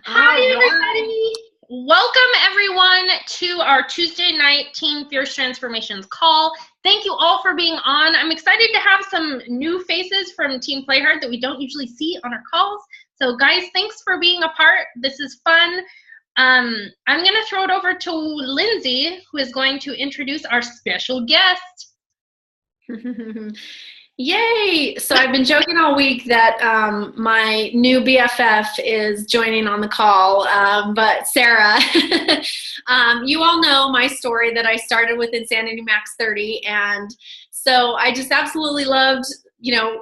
Hi, everybody. Welcome, everyone, to our Tuesday night Team Fierce Transformations call. Thank you all for being on. I'm excited to have some new faces from Team Playhard that we don't usually see on our calls. So, guys, thanks for being a part. This is fun. I'm going to throw it over to Lindsay, who is going to introduce our special guest. Yay! So I've been joking all week that my new BFF is joining on the call, but Sarah, you all know my story that I started with Insanity Max 30, and so I just absolutely loved,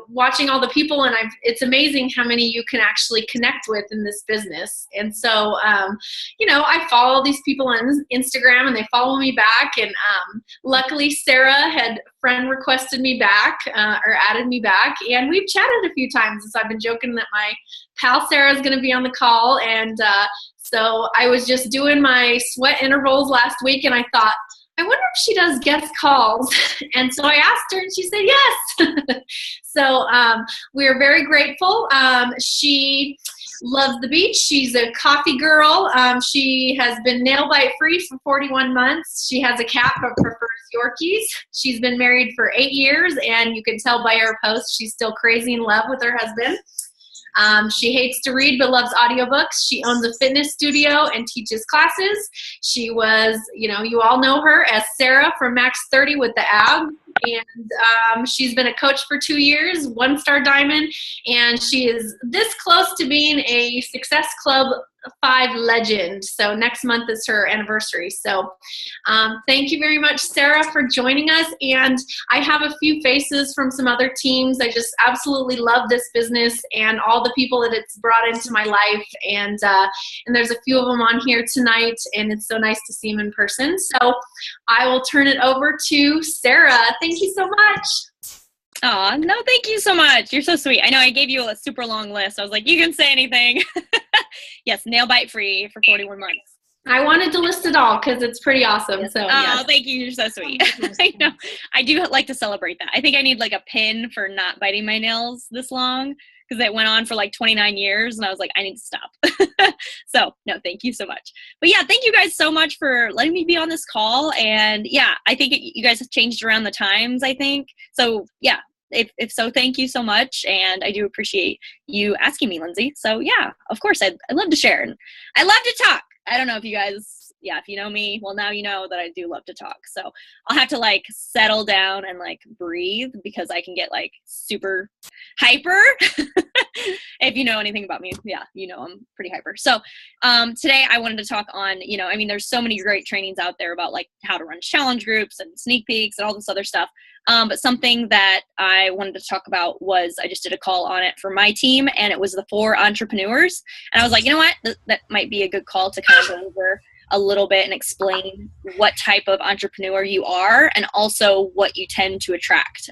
watching all the people, and it's amazing how many you can actually connect with in this business. And so, I follow these people on Instagram, and they follow me back, and luckily Sarah had friend requested me back or added me back, and we've chatted a few times. And so I've been joking that my pal Sarah is going to be on the call, and so I was just doing my sweat intervals last week, and I thought, I wonder if she does guest calls. And so I asked her, and she said yes. So we're very grateful. She loves the beach. She's a coffee girl. She has been nail bite free for 41 months. She has a cat but prefers Yorkies. She's been married for 8 years, and you can tell by her posts she's still crazy in love with her husband. She hates to read but loves audiobooks. She owns a fitness studio and teaches classes. She was, you all know her as Sarah from Max 30 with the ab. And she's been a coach for 2 years, 1-star diamond, and she is this close to being a Success Club 5 legend. So next month is her anniversary. So thank you very much, Sarah, for joining us. And I have a few faces from some other teams. I just absolutely love this business and all the people that it's brought into my life. And there's a few of them on here tonight, and it's so nice to see them in person. So I will turn it over to Sarah. Thank you so much. Aw, no, thank you so much. You're so sweet. I know I gave you a super long list. I was like, you can say anything. Yes, nail bite free for 41 months. I wanted to list it all because it's pretty awesome. So, yes. Thank you. You're so sweet. I know. I do like to celebrate that. I think I need like a pin for not biting my nails this long because it went on for like 29 years and I was like, I need to stop. So, no, thank you so much. But yeah, thank you guys so much for letting me be on this call. And yeah, I think you guys have changed around the times, I think. So yeah. If so, thank you so much, and I do appreciate you asking me, Lindsay. So yeah, of course, I'd love to share, and I love to talk. I don't know if you guys, if you know me, well, now you know that I do love to talk. So I'll have to like settle down and like breathe because I can get like super hyper. If you know anything about me, I'm pretty hyper. So today I wanted to talk on, there's so many great trainings out there about like how to run challenge groups and sneak peeks and all this other stuff. But something that I wanted to talk about was I just did a call on it for my team, and it was the 4 entrepreneurs. And I was like, you know what, that might be a good call to kind of go over a little bit and explain what type of entrepreneur you are and also what you tend to attract.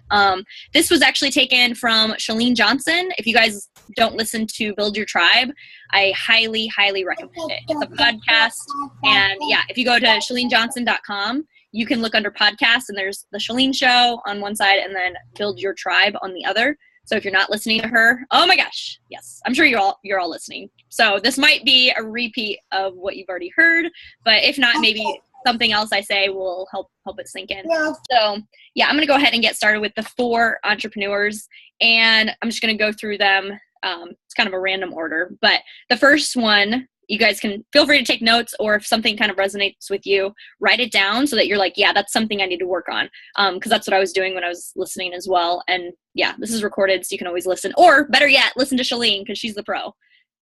This was actually taken from Chalene Johnson. If you guys don't listen to Build Your Tribe, I highly, highly recommend it. It's a podcast. And yeah, if you go to chalenejohnson.com, you can look under podcasts, and there's the Chalene Show on one side and then Build Your Tribe on the other. So if you're not listening to her, oh my gosh, yes, I'm sure you're all listening. So this might be a repeat of what you've already heard, but if not, maybe something else I say will help it sink in. Yeah. So yeah, I'm going to go ahead and get started with the 4 entrepreneurs, and I'm just going to go through them. It's kind of a random order, but the first one, you guys can feel free to take notes, or if something kind of resonates with you, write it down so that you're like, yeah, that's something I need to work on. Because that's what I was doing when I was listening as well. And yeah, this is recorded, so you can always listen. Or better yet, listen to Chalene because she's the pro.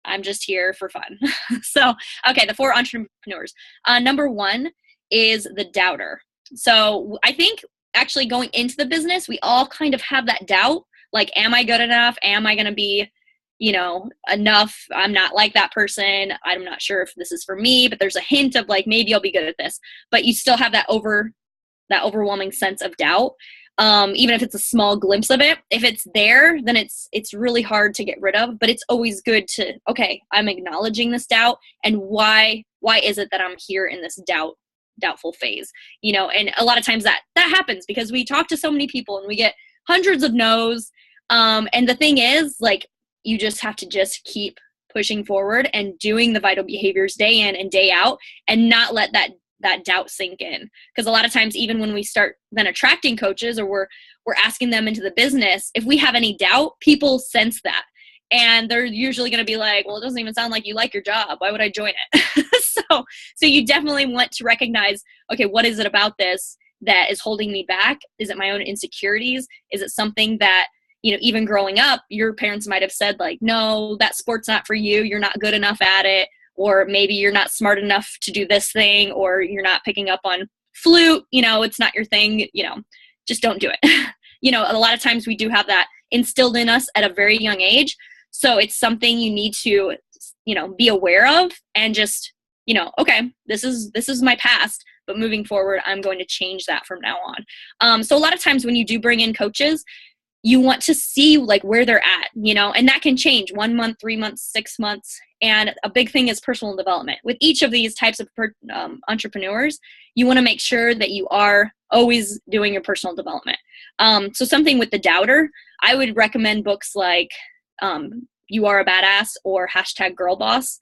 I'm just here for fun. So, okay, the 4 entrepreneurs. Number 1 is the doubter. So I think actually going into the business, we all kind of have that doubt. Like, am I good enough? Am I going to be enough? I'm not like that person. I'm not sure if this is for me, but there's a hint of like, maybe I'll be good at this, but you still have that overwhelming sense of doubt. Even if it's a small glimpse of it, if it's there, then it's really hard to get rid of, but it's always good to, okay, I'm acknowledging this doubt, and why is it that I'm here in this doubtful phase, and a lot of times that happens because we talk to so many people and we get hundreds of no's. And the thing is, like, you just have to just keep pushing forward and doing the vital behaviors day in and day out, and not let that doubt sink in. Because a lot of times, even when we start then attracting coaches, or we're asking them into the business, if we have any doubt, people sense that. And they're usually going to be like, well, it doesn't even sound like you like your job. Why would I join it? So you definitely want to recognize, okay, what is it about this that is holding me back? Is it my own insecurities? Is it something that, even growing up, your parents might have said like, no, that sport's not for you. You're not good enough at it. Or maybe you're not smart enough to do this thing, or you're not picking up on flute, it's not your thing, just don't do it. A lot of times we do have that instilled in us at a very young age. So it's something you need to, be aware of, and just, okay, this is my past, but moving forward, I'm going to change that from now on. So a lot of times when you do bring in coaches, you want to see like where they're at, and that can change 1 month, 3 months, 6 months. And a big thing is personal development. With each of these types of entrepreneurs, you want to make sure that you are always doing your personal development. So something with the doubter, I would recommend books like You Are a Badass or #GirlBoss,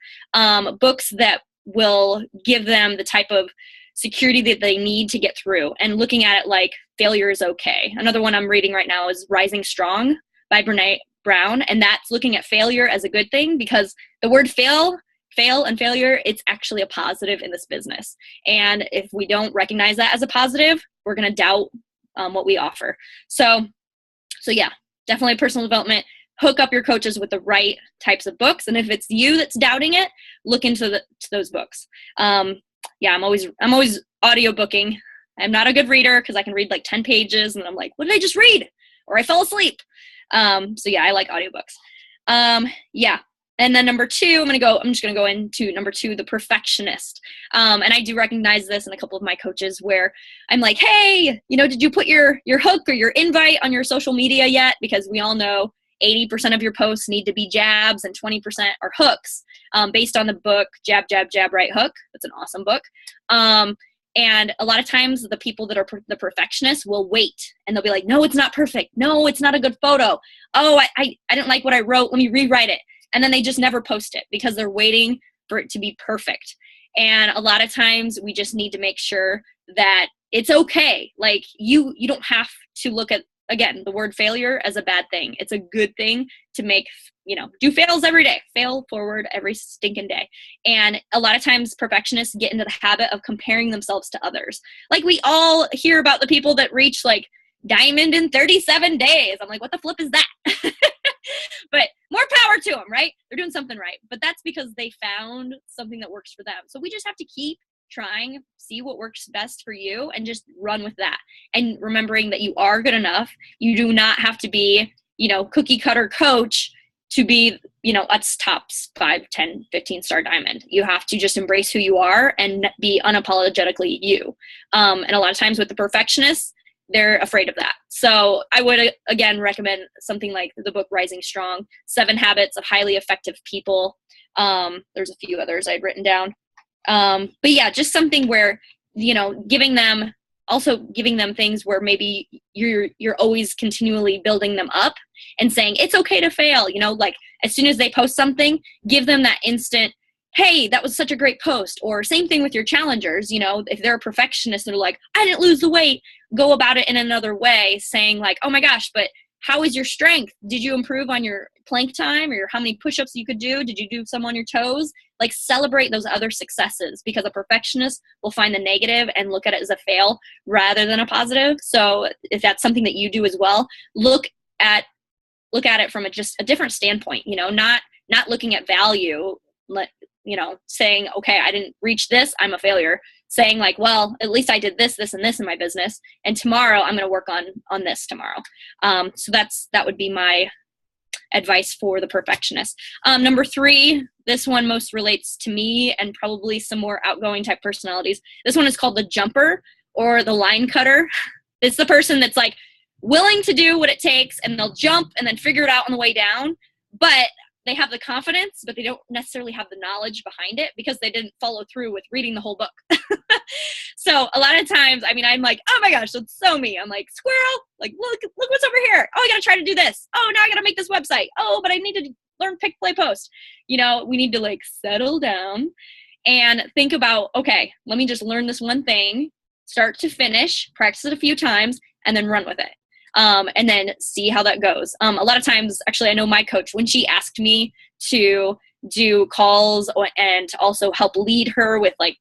books that will give them the type of security that they need to get through, and looking at it like failure is okay. Another one I'm reading right now is Rising Strong by Brene Brown, and that's looking at failure as a good thing, because the word fail and failure, it's actually a positive in this business. And if we don't recognize that as a positive, we're going to doubt what we offer. So yeah, definitely personal development. Hook up your coaches with the right types of books, and if it's you that's doubting it, look into those books. Yeah, I'm always audio booking. I'm not a good reader because I can read like 10 pages and I'm like, what did I just read? Or I fell asleep. So yeah, I like audiobooks. Yeah. And then number 2, I'm just going to go into number 2, the perfectionist. And I do recognize this in a couple of my coaches where I'm like, hey, did you put your hook or your invite on your social media yet? Because we all know 80% of your posts need to be jabs and 20% are hooks, based on the book, Jab, Jab, Jab, Right Hook. That's an awesome book. And a lot of times the people that are the perfectionists will wait, and they'll be like, no, it's not perfect. No, it's not a good photo. Oh, I didn't like what I wrote. Let me rewrite it. And then they just never post it because they're waiting for it to be perfect. And a lot of times we just need to make sure that it's okay. Like you don't have to look at, again, the word failure as a bad thing. It's a good thing to make, do fails every day, fail forward every stinking day. And a lot of times perfectionists get into the habit of comparing themselves to others. Like we all hear about the people that reach like diamond in 37 days. I'm like, what the flip is that? But more power to them, right? They're doing something right. But that's because they found something that works for them. So we just have to keep trying, see what works best for you, and just run with that. And remembering that you are good enough. You do not have to be, cookie cutter coach to be, a top 5, 10, 15 star diamond. You have to just embrace who you are and be unapologetically you. And a lot of times with the perfectionists, they're afraid of that. So I would, again, recommend something like the book Rising Strong, 7 Habits of Highly Effective People. There's a few others I'd written down. But yeah, just something where, giving them things where maybe you're always continually building them up and saying, it's okay to fail, like as soon as they post something, give them that instant, hey, that was such a great post. Or same thing with your challengers, if they're a perfectionist and they're like, I didn't lose the weight, go about it in another way, saying like, oh my gosh, but how is your strength? Did you improve on your plank time, or how many push-ups you could do? Did you do some on your toes? Like celebrate those other successes, because a perfectionist will find the negative and look at it as a fail rather than a positive. So if that's something that you do as well, look at it from just a different standpoint, not looking at value, saying, okay, I didn't reach this, I'm a failure. Saying like, well, at least I did this, this, and this in my business, and tomorrow I'm going to work on this tomorrow. So that would be my advice for the perfectionist. Number 3, this one most relates to me and probably some more outgoing type personalities. This one is called the jumper or the line cutter. It's the person that's like willing to do what it takes, and they'll jump and then figure it out on the way down, but they have the confidence, but they don't necessarily have the knowledge behind it because they didn't follow through with reading the whole book. So a lot of times, I'm like, oh my gosh, that's so me. I'm like, squirrel, like, look what's over here. Oh, I got to try to do this. Oh, now I got to make this website. Oh, but I need to learn pick, play, post. We need to like settle down and think about, okay, let me just learn this one thing, start to finish, practice it a few times, and then run with it. And then see how that goes. A lot of times, actually, I know my coach, when she asked me to do calls and to also help lead her with like,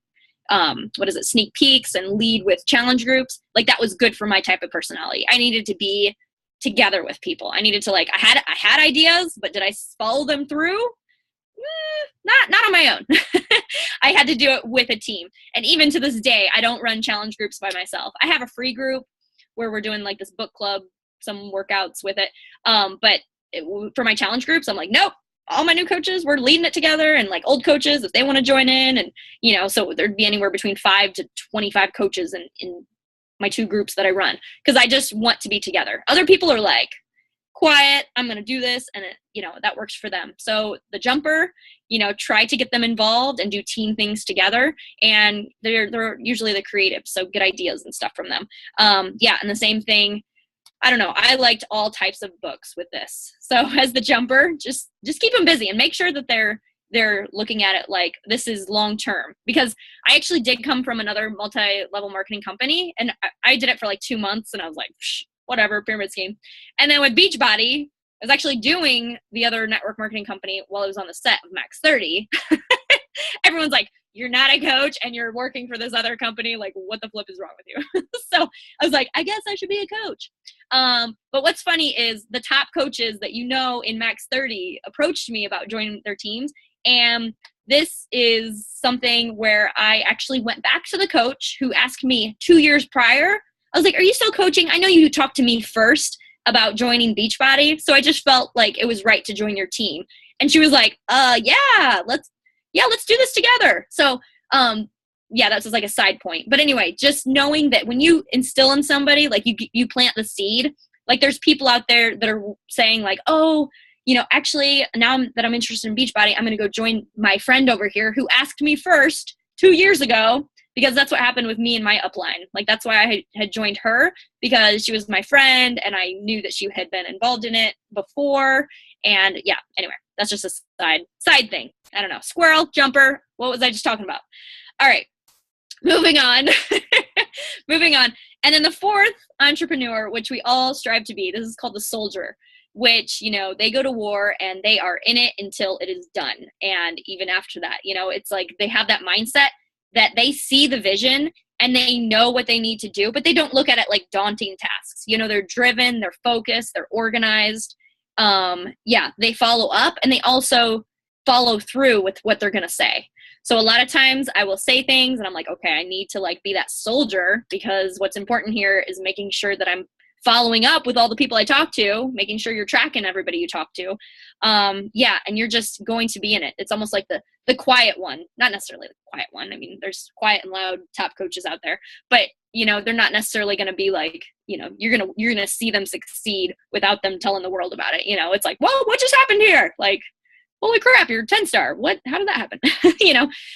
sneak peeks and lead with challenge groups, like that was good for my type of personality. I needed to be together with people. I needed to like, I had ideas, but did I follow them through? Not on my own. I had to do it with a team. And even to this day, I don't run challenge groups by myself. I have a free group where we're doing like this book club, some workouts with it. For my challenge groups, I'm like, nope, all my new coaches, we're leading it together, and like old coaches, if they want to join in, and so there'd be anywhere between 5 to 25 coaches in my 2 groups that I run, because I just want to be together. Other people are like, quiet, I'm going to do this, and that works for them. So the jumper, try to get them involved and do team things together, and they're usually the creatives, so get ideas and stuff from them. And the same thing, I don't know, I liked all types of books with this. So as the jumper, just keep them busy and make sure that they're looking at it like this is long term, because I actually did come from another multi-level marketing company, and I did it for like 2 months, and I was like, whatever, pyramid scheme. And then with Beachbody, I was actually doing the other network marketing company while I was on the set of Max 30. Everyone's like, you're not a coach and you're working for this other company. Like, what the flip is wrong with you? So I was like, I guess I should be a coach. But what's funny is the top coaches that in Max 30 approached me about joining their teams. And this is something where I actually went back to the coach who asked me 2 years prior. I was like, are you still coaching? I know you talked to me first about joining Beachbody, so I just felt like it was right to join your team. And she was like, let's do this together. So, that's just like a side point. But anyway, just knowing that when you instill in somebody, like you plant the seed, like there's people out there that are saying like, oh, actually now that I'm interested in Beachbody, I'm going to go join my friend over here who asked me first 2 years ago, because that's what happened with me and my upline. Like, that's why I had joined her, because she was my friend and I knew that she had been involved in it before. And anyway, that's just a side thing. I don't know. Squirrel, jumper. What was I just talking about? All right, moving on. And then the fourth entrepreneur, which we all strive to be, this is called the soldier, which, they go to war and they are in it until it is done. And even after that, it's like they have that mindset that they see the vision and they know what they need to do, but they don't look at it like daunting tasks. They're driven, they're focused, they're organized. They follow up, and they also follow through with what they're going to say. So a lot of times I will say things and I'm like, okay, I need to like be that soldier, because what's important here is making sure that I'm following up with all the people I talk to, making sure you're tracking everybody you talk to. And you're just going to be in it. It's almost like the quiet one, not necessarily the quiet one. I mean, there's quiet and loud top coaches out there, but they're not necessarily going to be like, you're going to see them succeed without them telling the world about it. It's like, whoa, what just happened here? Like, holy crap, you're 10-star. How did that happen?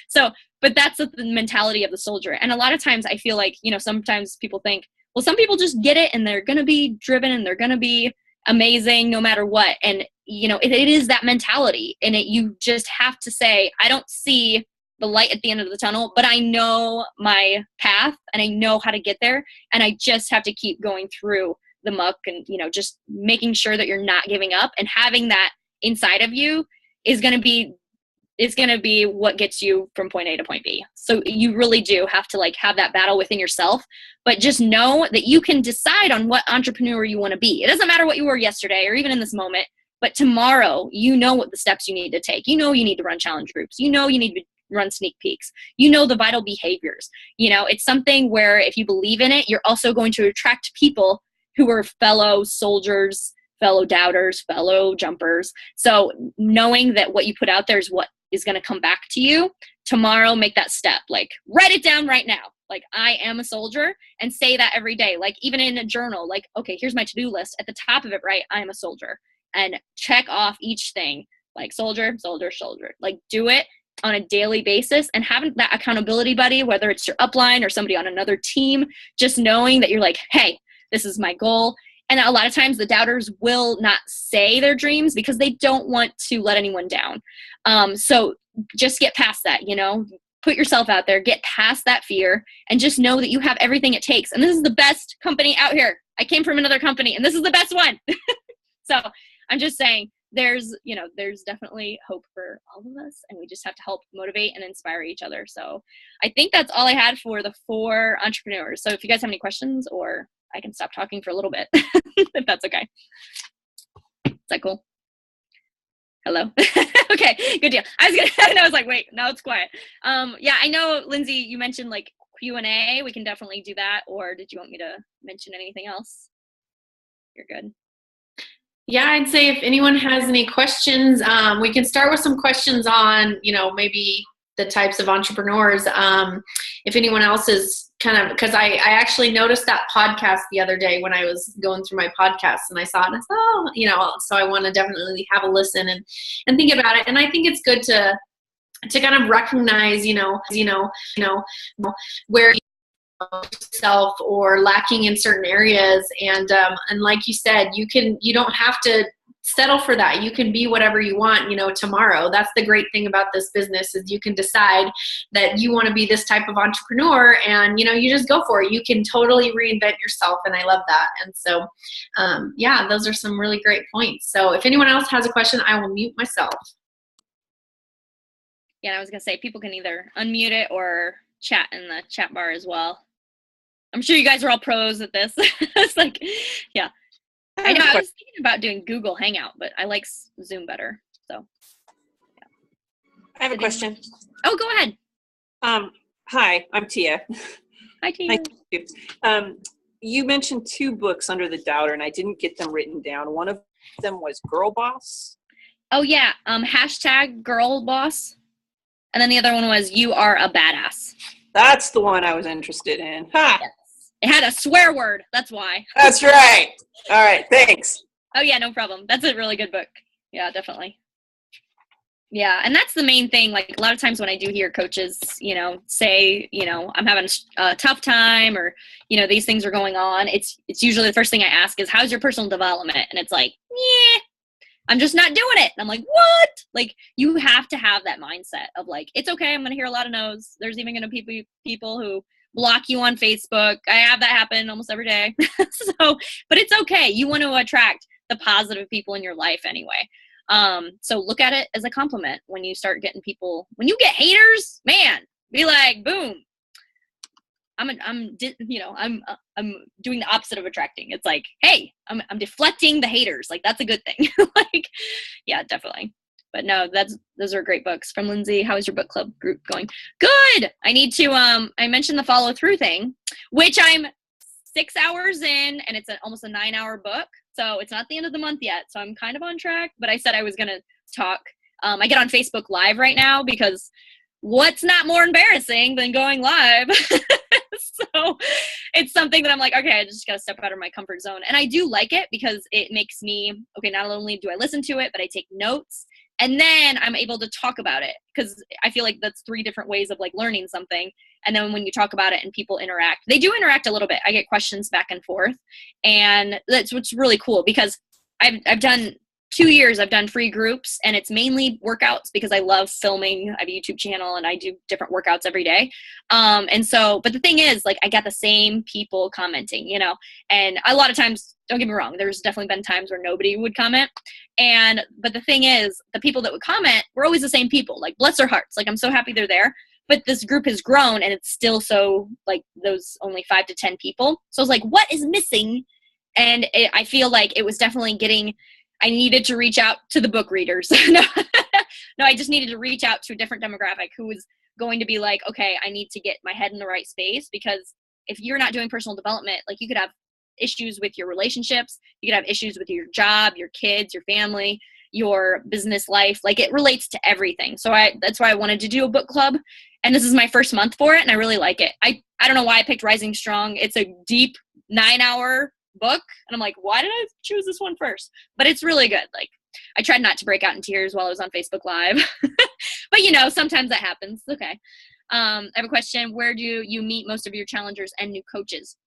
So, but that's the mentality of the soldier. And a lot of times I feel like, sometimes people think, well, some people just get it and they're going to be driven and they're going to be amazing no matter what. And, it is that mentality, and you just have to say, I don't see the light at the end of the tunnel, but I know my path and I know how to get there. And I just have to keep going through the muck and, just making sure that you're not giving up, and having that inside of you is going to be what gets you from point A to point B. So you really do have to like have that battle within yourself, but just know that you can decide on what entrepreneur you want to be. It doesn't matter what you were yesterday or even in this moment, but tomorrow, what the steps you need to take. You need to run challenge groups. You need to run sneak peeks. The vital behaviors. It's something where if you believe in it, you're also going to attract people who are fellow soldiers, fellow doubters, fellow jumpers. So knowing that what you put out there is what is going to come back to you tomorrow, make that step. Like, write it down right now. Like, I am a soldier, and say that every day. Like, even in a journal, like, okay, here's my to-do list. At the top of it, right, I am a soldier, and check off each thing. Like, soldier, soldier, soldier. Like, do it on a daily basis, and having that accountability buddy, whether it's your upline or somebody on another team, just knowing that you're like, hey, this is my goal. And a lot of times the doubters will not say their dreams because they don't want to let anyone down. So just get past that, put yourself out there, get past that fear, and just know that you have everything it takes. And this is the best company out here. I came from another company and this is the best one. So I'm just saying there's definitely hope for all of us, and we just have to help motivate and inspire each other. So I think that's all I had for the 4 entrepreneurs. So if you guys have any questions, or I can stop talking for a little bit, if that's okay. Is that cool? Hello? Okay, good deal. I was like, wait, now it's quiet. Yeah, I know, Lindsay, you mentioned like Q&A. We can definitely do that. Or did you want me to mention anything else? You're good. Yeah, I'd say if anyone has any questions, we can start with some questions on, maybe the types of entrepreneurs. If anyone else is because I actually noticed that podcast the other day when I was going through my podcast, and I saw it and I said, so I want to definitely have a listen and think about it. And I think it's good to kind of recognize, where yourself or lacking in certain areas, and like you said, you don't have to settle for that. You can be whatever you want, tomorrow. That's the great thing about this business, is you can decide that you want to be this type of entrepreneur, and you just go for it. You can totally reinvent yourself, and I love that. And so yeah, those are some really great points. So if anyone else has a question, I will mute myself. Yeah, I was gonna say people can either unmute it or chat in the chat bar as well. I'm sure you guys are all pros at this. It's like, yeah. I know I was thinking about doing Google Hangout, but I like Zoom better. So, yeah. I have a question. Oh, go ahead. Hi, I'm Tia. Hi, Tia. You mentioned 2 books under the doubter, and I didn't get them written down. One of them was Girl Boss. Oh, yeah. Hashtag Girl Boss. And then the other one was You Are a Badass. That's the one I was interested in. Ha! Yes. It had a swear word. That's why. That's right. All right. Thanks. Oh, yeah, no problem. That's a really good book. Yeah, definitely. Yeah, and that's the main thing. Like, a lot of times when I do hear coaches, say, I'm having a tough time, or, these things are going on, it's usually the first thing I ask is, how's your personal development? And it's like, yeah, I'm just not doing it. And I'm like, what? Like, you have to have that mindset of like, it's okay. I'm going to hear a lot of no's. There's even going to be people who block you on Facebook. I have that happen almost every day. But it's okay. You want to attract the positive people in your life anyway. So look at it as a compliment when you start getting people. When you get haters, man, be like, boom. I'm doing the opposite of attracting. It's like, hey, I'm deflecting the haters. Like, that's a good thing. Like, yeah, definitely. But no, those are great books. From Lindsay, how is your book club group going? Good. I need to, I mentioned the follow through thing, which I'm 6 hours in, and it's almost a 9-hour book. So it's not the end of the month yet. So I'm kind of on track, but I said I was going to talk. I get on Facebook Live right now because what's not more embarrassing than going live? So it's something that I'm like, okay, I just got to step out of my comfort zone. And I do like it because it makes me, okay, not only do I listen to it, but I take notes. And then I'm able to talk about it, because I feel like that's 3 different ways of like learning something. And then when you talk about it and people interact, they do interact a little bit. I get questions back and forth. And that's what's really cool, because I've done 2 years, I've done free groups, and it's mainly workouts because I love filming. I have a YouTube channel and I do different workouts every day. And so, but the thing is, like, I got the same people commenting, and a lot of times, don't get me wrong, there's definitely been times where nobody would comment. But the thing is, the people that would comment were always the same people. Like, bless their hearts. Like, I'm so happy they're there. But this group has grown, and it's still so, like, those only 5 to 10 people. So I was like, what is missing? And I feel like it was definitely I needed to reach out to the book readers. No, I just needed to reach out to a different demographic who was going to be like, okay, I need to get my head in the right space, because if you're not doing personal development, like, you could have issues with your relationships, you could have issues with your job, your kids, your family, your business life. Like, it relates to everything. So that's why I wanted to do a book club. And this is my first month for it, and I really like it. I don't know why I picked Rising Strong. It's a deep 9-hour book, and I'm like, why did I choose this one first? But it's really good. Like, I tried not to break out in tears while I was on Facebook Live. But sometimes that happens. Okay. I have a question. Where do you meet most of your challengers and new coaches?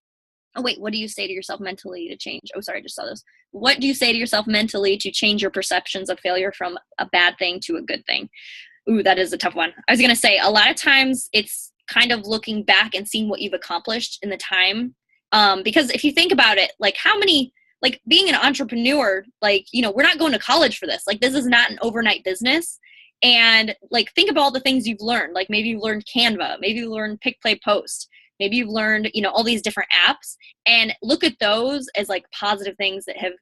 Oh, wait, what do you say to yourself mentally to change? Oh, sorry, I just saw this. What do you say to yourself mentally to change your perceptions of failure from a bad thing to a good thing? Ooh, that is a tough one. I was going to say a lot of times it's kind of looking back and seeing what you've accomplished in the time. Because if you think about it, like how many, like being an entrepreneur, like, you know, we're not going to college for this. Like this is not an overnight business. And like, think of all the things you've learned. Like maybe you've learned Canva, maybe you learned Pick, Play, Post. Maybe you've learned, you know, all these different apps, and look at those as like positive things that have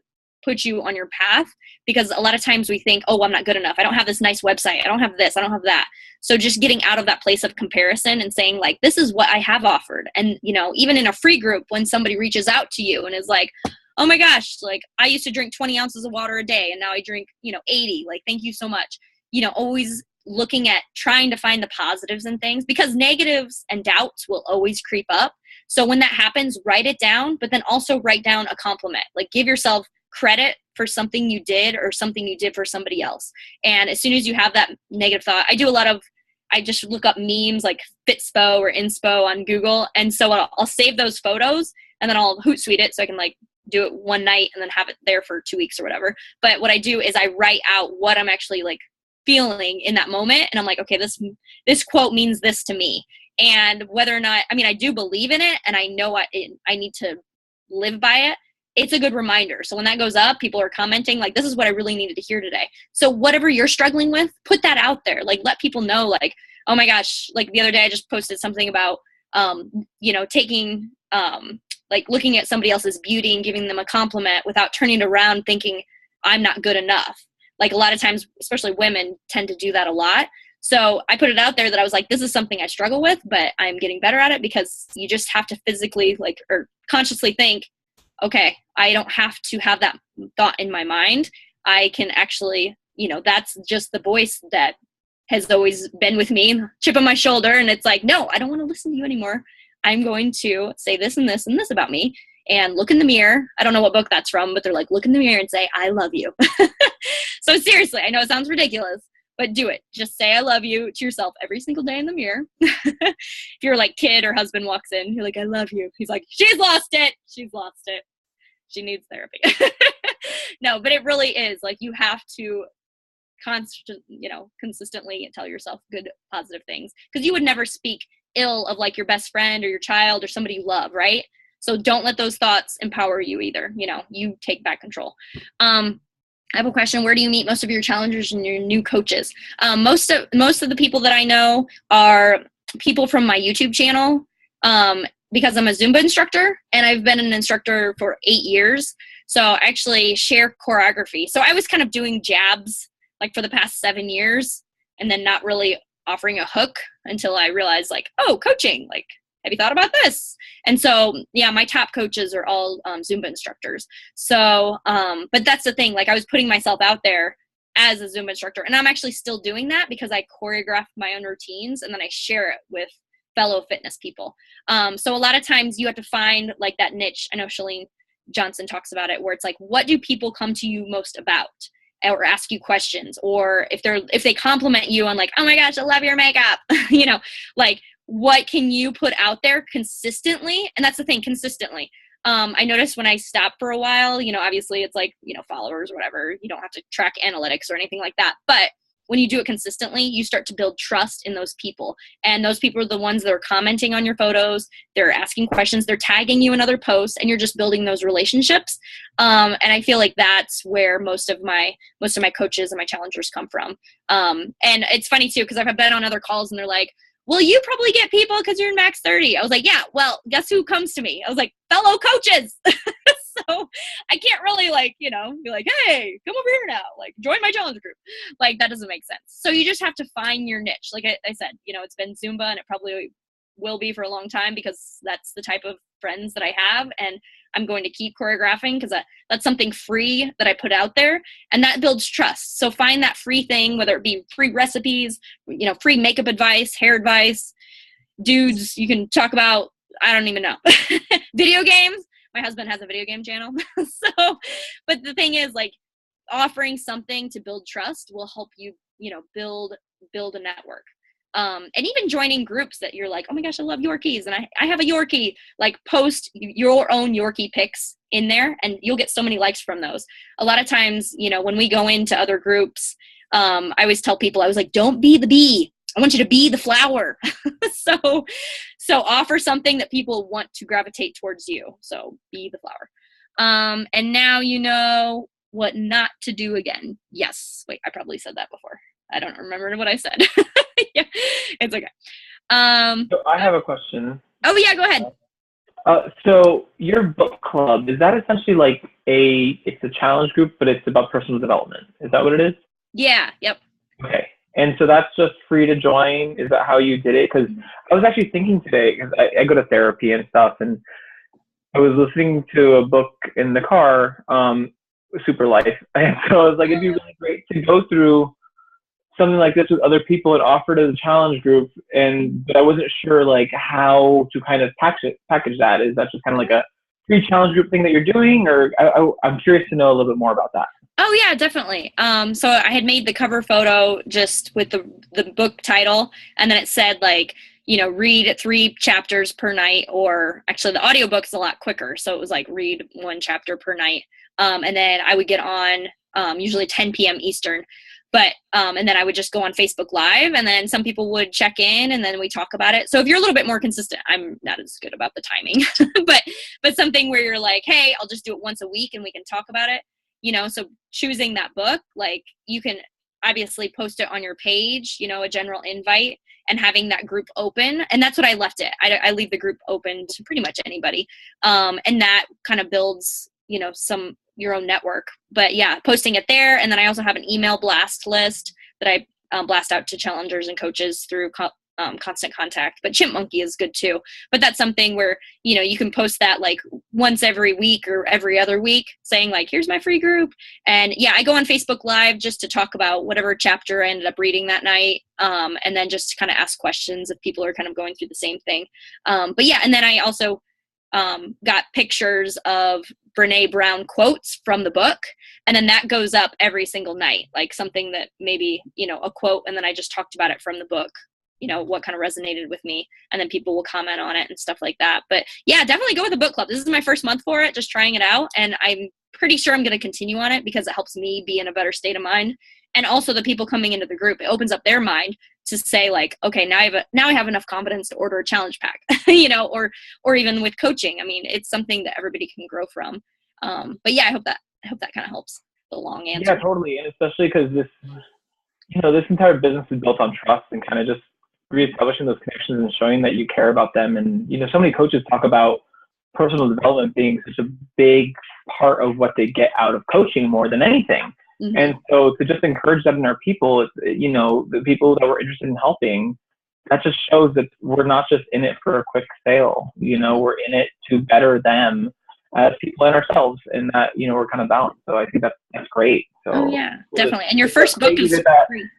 put you on your path. Because a lot of times we think, oh, I'm not good enough. I don't have this nice website. I don't have this. I don't have that. So just getting out of that place of comparison and saying like, this is what I have offered. And, you know, even in a free group, when somebody reaches out to you and is like, oh my gosh, like I used to drink 20 ounces of water a day and now I drink, you know, 80, like, thank you so much. You know, always looking at trying to find the positives in things, because negatives and doubts will always creep up. So when that happens, write it down, but then also write down a compliment. Like give yourself credit for something you did or something you did for somebody else. And as soon as you have that negative thought, I just look up memes like Fitspo or Inspo on Google. And so I'll save those photos and then I'll Hootsuite it so I can like do it one night and then have it there for 2 weeks or whatever. But what I do is I write out what I'm actually like feeling in that moment. And I'm like, okay, this quote means this to me. And whether or not, I mean, I do believe in it and I know I need to live by it. It's a good reminder. So when that goes up, people are commenting like, this is what I really needed to hear today. So whatever you're struggling with, put that out there. Like let people know like, oh my gosh, like the other day I just posted something about, you know, taking, like looking at somebody else's beauty and giving them a compliment without turning around thinking I'm not good enough. Like a lot of times, especially women tend to do that a lot. So I put it out there that I was like, this is something I struggle with, but I'm getting better at it, because you just have to physically like, or consciously think, okay, I don't have to have that thought in my mind. I can actually, you know, that's just the voice that has always been with me, chip on my shoulder. And it's like, no, I don't want to listen to you anymore. I'm going to say this and this and this about me, and look in the mirror. I don't know what book that's from, but they're like, look in the mirror and say, I love you. So seriously, I know it sounds ridiculous, but do it. Just say I love you to yourself every single day in the mirror. If your like kid or husband walks in, you're like, I love you. He's like, she's lost it. She's lost it. She needs therapy. No, but it really is like, you have to consistently tell yourself good, positive things, because you would never speak ill of like your best friend or your child or somebody you love, right? So don't let those thoughts empower you either. You know, you take back control. I have a question. Where do you meet most of your challengers and your new coaches? Most of the people that I know are people from my YouTube channel, because I'm a Zumba instructor and I've been an instructor for 8 years. So I actually share choreography. So I was kind of doing jabs like for the past 7 years and then not really offering a hook until I realized like, oh, coaching, like, have you thought about this? And so, yeah, my top coaches are all Zumba instructors. So, but that's the thing, like I was putting myself out there as a Zumba instructor, and I'm actually still doing that because I choreograph my own routines and then I share it with fellow fitness people. So a lot of times you have to find like that niche. I know Shalene Johnson talks about it, where it's like, what do people come to you most about? Or ask you questions, or if they compliment you on like, oh my gosh, I love your makeup, you know, like what can you put out there consistently? And that's the thing, consistently. I noticed when I stopped for a while, you know, obviously it's like, you know, followers or whatever, you don't have to track analytics or anything like that. But when you do it consistently, you start to build trust in those people. And those people are the ones that are commenting on your photos. They're asking questions. They're tagging you in other posts, and you're just building those relationships. And I feel like that's where most of my coaches and my challengers come from. And it's funny too, because I've been on other calls and they're like, well, you probably get people because you're in max 30. I was like, yeah, well, guess who comes to me? I was like, fellow coaches. So I can't really like, you know, be like, hey, come over here now, like join my challenge group. Like that doesn't make sense. So you just have to find your niche. Like I said, you know, it's been Zumba and it probably will be for a long time because that's the type of friends that I have. And I'm going to keep choreographing because that's something free that I put out there, and that builds trust. So find that free thing, whether it be free recipes, you know, free makeup advice, hair advice, dudes you can talk about, I don't even know, video games. My husband has a video game channel. So, but the thing is like offering something to build trust will help you, you know, build a network. And even joining groups that you're like, oh my gosh, I love Yorkies, and I have a Yorkie, like post your own Yorkie pics in there, and you'll get so many likes from those. A lot of times, you know, when we go into other groups, I always tell people, I was like, don't be the bee. I want you to be the flower. So offer something that people want to gravitate towards you. So be the flower. And now you know what not to do again. Yes. Wait, I probably said that before. I don't remember what I said. Yeah, it's okay. So I have a question. Oh yeah, go ahead. So your book club, is that essentially like it's a challenge group, but it's about personal development? Is that what it is? Yeah. Yep. Okay. And so that's just free to join? Is that how you did it? Because I was actually thinking today, because I go to therapy and stuff, and I was listening to a book in the car, Super Life. And so I was like, it'd be really great to go through something like this with other people and offer it as a challenge group. But I wasn't sure like how to kind of package that. Is that just kind of like a free challenge group thing that you're doing? Or I'm curious to know a little bit more about that. Oh yeah, definitely. So I had made the cover photo just with the book title, and then it said like, you know, read 3 chapters per night, or actually the audiobook's a lot quicker. So it was like read 1 chapter per night. And then I would get on usually 10 p.m. Eastern. And then I would just go on Facebook Live, and then some people would check in, and then we talk about it. So if you're a little bit more consistent, I'm not as good about the timing, but something where you're like, hey, I'll just do it once a week and we can talk about it. You know, so choosing that book, like you can obviously post it on your page, you know, a general invite, and having that group open. And that's what I left it. I leave the group open to pretty much anybody. And that kind of builds, you know, your own network. But yeah, posting it there. And then I also have an email blast list that I blast out to challengers and coaches through Constant Contact. But Chipmunky is good too. But that's something where, you know, you can post that like once every week or every other week, saying like, here's my free group. And yeah, I go on Facebook Live just to talk about whatever chapter I ended up reading that night. And then just kind of ask questions if people are kind of going through the same thing. But yeah, and then I also got pictures of Brene Brown quotes from the book, and then that goes up every single night, like something that maybe, you know, a quote, and then I just talked about it from the book, you know, what kind of resonated with me, and then people will comment on it and stuff like that. But yeah, definitely go with the book club. This is my first month for it, just trying it out, and I'm pretty sure I'm going to continue on it because it helps me be in a better state of mind. And also the people coming into the group, it opens up their mind to say like, okay, now I have enough confidence to order a challenge pack, you know, or even with coaching. I mean, it's something that everybody can grow from. But yeah, I hope that kind of helps. The long answer. Yeah, totally. And especially because this entire business is built on trust and kind of just reestablishing those connections and showing that you care about them. And, you know, so many coaches talk about personal development being such a big part of what they get out of coaching more than anything. Mm-hmm. And so to just encourage that in our people, you know, the people that we're interested in helping, that just shows that we're not just in it for a quick sale. You know, we're in it to better them as people and ourselves, and that, you know, we're kind of balanced. So I think that's great. So oh yeah, definitely. And your first book is free.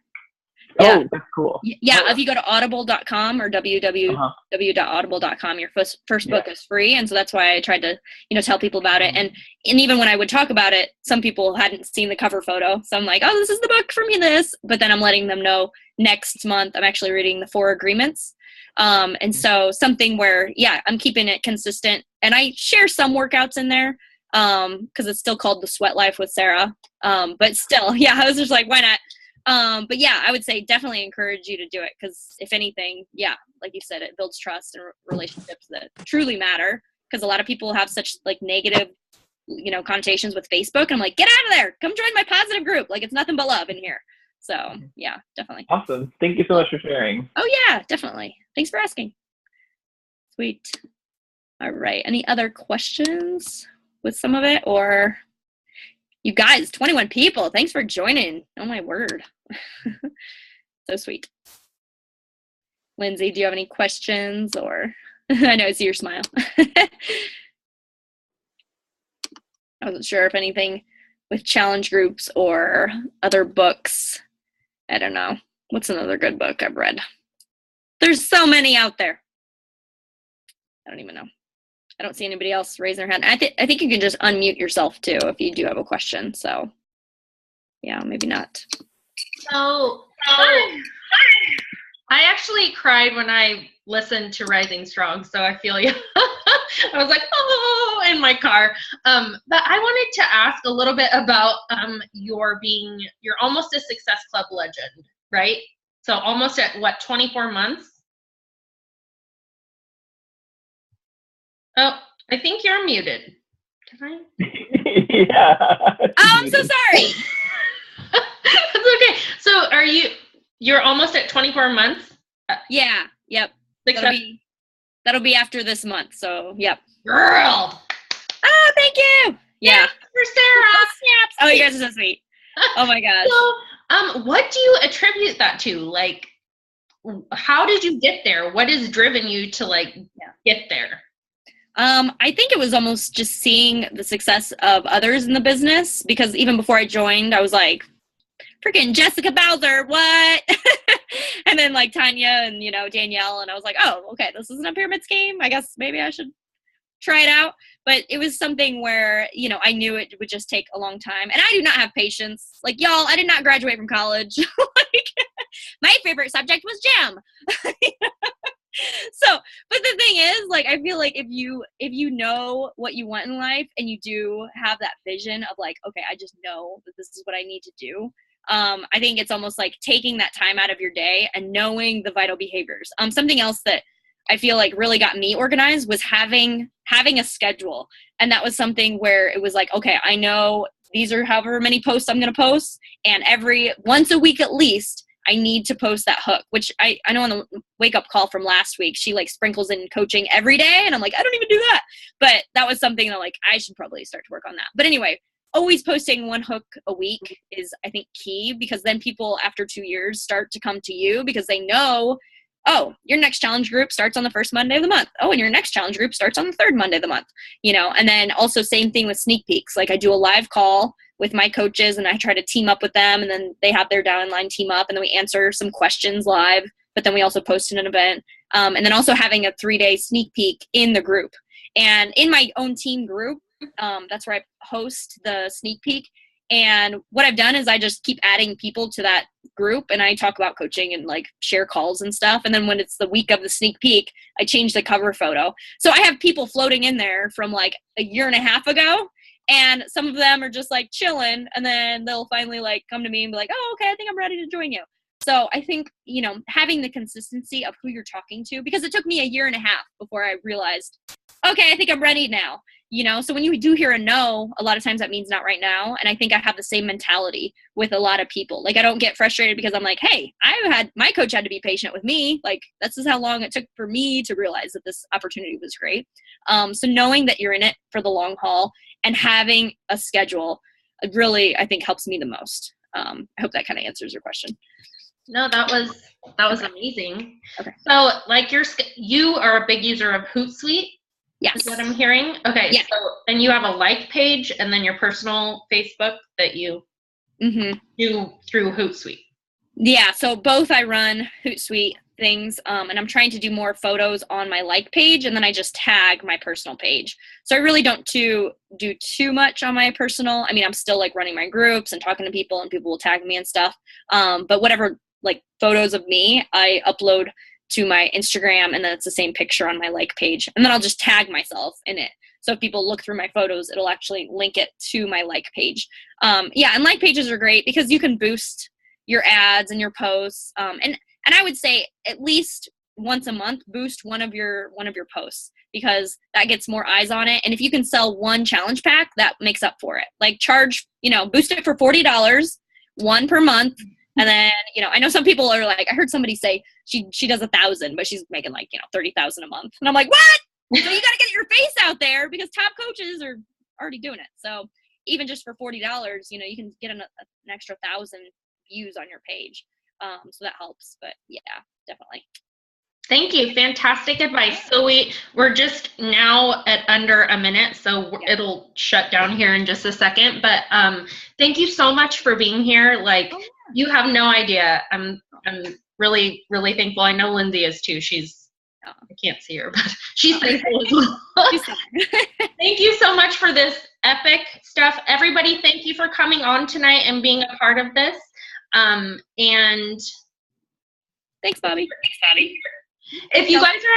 Yeah. Oh, that's cool. Yeah, if you go to audible.com or www.audible.com, your first book is free. And so that's why I tried to, you know, tell people about it. And even when I would talk about it, some people hadn't seen the cover photo. So I'm like, oh, this is the book from this. But then I'm letting them know next month I'm actually reading the 4 Agreements. And so something where, yeah, I'm keeping it consistent. And I share some workouts in there because it's still called The Sweat Life with Sarah. But still, yeah, I was just like, why not? But yeah, I would say definitely encourage you to do it because if anything, yeah, like you said, it builds trust and relationships that truly matter, because a lot of people have such like negative, you know, connotations with Facebook. And I'm like, get out of there. Come join my positive group. Like it's nothing but love in here. So yeah, definitely. Awesome. Thank you so much for sharing. Oh yeah, definitely. Thanks for asking. Sweet. All right. Any other questions with some of it, or you guys, 21 people. Thanks for joining. Oh my word. So sweet. Lindsay, do you have any questions, or I know I see your smile. I wasn't sure if anything with challenge groups or other books. I don't know. What's another good book I've read? There's so many out there. I don't even know. I don't see anybody else raise their hand. I think you can just unmute yourself too if you do have a question. So yeah, maybe not. So I actually cried when I listened to Rising Strong, so I feel you. I was like, oh, in my car. But I wanted to ask a little bit about you're almost a Success Club legend, right? So almost at what, 24 months? Oh, I think you're muted. Can I? Yeah. Oh, I'm so sorry. That's okay. So you're almost at 24 months? Yeah. Yep. That'll be after this month. So, yep. Girl. Oh, thank you. Yeah. For Sarah. Snaps. Oh, you guys are so sweet. Oh my gosh. So, what do you attribute that to? Like, how did you get there? What has driven you to get there? I think it was almost just seeing the success of others in the business, because even before I joined, I was like, freaking Jessica Bowser, what? And then like Tanya and, Danielle, and I was like, oh, okay, this isn't a pyramid scheme. I guess maybe I should try it out. But it was something where, I knew it would just take a long time. And I do not have patience. Like, y'all, I did not graduate from college. My favorite subject was gym. So, but the thing is, I feel like if you know what you want in life and you do have that vision of okay, I just know that this is what I need to do. I think it's almost like taking that time out of your day and knowing the vital behaviors. Something else that I feel like really got me organized was having a schedule. And that was something where it was okay, I know these are however many posts I'm going to post, and once a week at least, I need to post that hook, which I know on the wake up call from last week, she sprinkles in coaching every day. And I'm like, I don't even do that. But that was something that I should probably start to work on that. But anyway, always posting one hook a week is, I think, key, because then people after 2 years start to come to you because they know, oh, your next challenge group starts on the first Monday of the month. Oh, and your next challenge group starts on the third Monday of the month, and then also same thing with sneak peeks. I do a live call with my coaches and I try to team up with them, and then they have their downline team up, and then we answer some questions live, but then we also post in an event. And then also having a 3-day sneak peek in the group. And in my own team group, that's where I host the sneak peek. And what I've done is I just keep adding people to that group, and I talk about coaching and share calls and stuff. And then when it's the week of the sneak peek, I change the cover photo. So I have people floating in there from a year and a half ago, and some of them are just chilling, and then they'll finally come to me and be like, oh, okay, I think I'm ready to join you. So I think, having the consistency of who you're talking to, because it took me a year and a half before I realized, okay, I think I'm ready now. So when you do hear a no, a lot of times that means not right now. And I think I have the same mentality with a lot of people. I don't get frustrated because I'm like, hey, my coach had to be patient with me. This is how long it took for me to realize that this opportunity was great. So knowing that you're in it for the long haul and having a schedule really, I think, helps me the most. I hope that kind of answers your question. No, that was amazing. Okay. So you are a big user of Hootsuite. Yes. Is what I'm hearing. Okay. Yeah. So, and you have a like page and then your personal Facebook that you do through Hootsuite. Yeah. So both I run Hootsuite things, and I'm trying to do more photos on my like page, and then I just tag my personal page. So I really don't do too much on my personal. I mean, I'm still running my groups and talking to people, and people will tag me and stuff. But whatever photos of me, I upload to my Instagram, and then it's the same picture on my like page, and then I'll just tag myself in it. So if people look through my photos, it'll actually link it to my like page. And like pages are great because you can boost your ads and your posts. And I would say at least once a month, boost one of your posts, because that gets more eyes on it. And if you can sell one challenge pack, that makes up for it. Charge, boost it for $40, one per month. And then, I know some people are I heard somebody say she does 1,000, but she's making $30,000 a month. And I'm like, what? So you got to get your face out there because top coaches are already doing it. So even just for $40, you can get an extra 1,000 views on your page. So that helps, but yeah, definitely. Thank you. Fantastic advice. So we're just now at under a minute, so it'll shut down here in just a second. But thank you so much for being here. You have no idea. I'm really, really thankful. I know Lindsay is too. I can't see her, but she's thankful as well. Thank you so much for this epic stuff. Everybody, thank you for coming on tonight and being a part of this. And Thanks, Bobby. If you guys are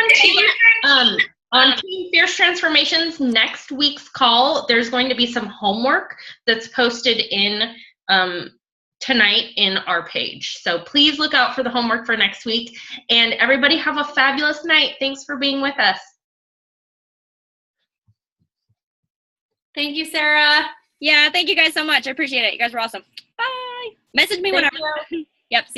on Team Fierce Transformations, next week's call, there's going to be some homework that's posted in tonight in our page. So please look out for the homework for next week. And everybody have a fabulous night. Thanks for being with us. Thank you, Sarah. Yeah, thank you guys so much. I appreciate it. You guys were awesome. Bye. Message me whenever. Yep. See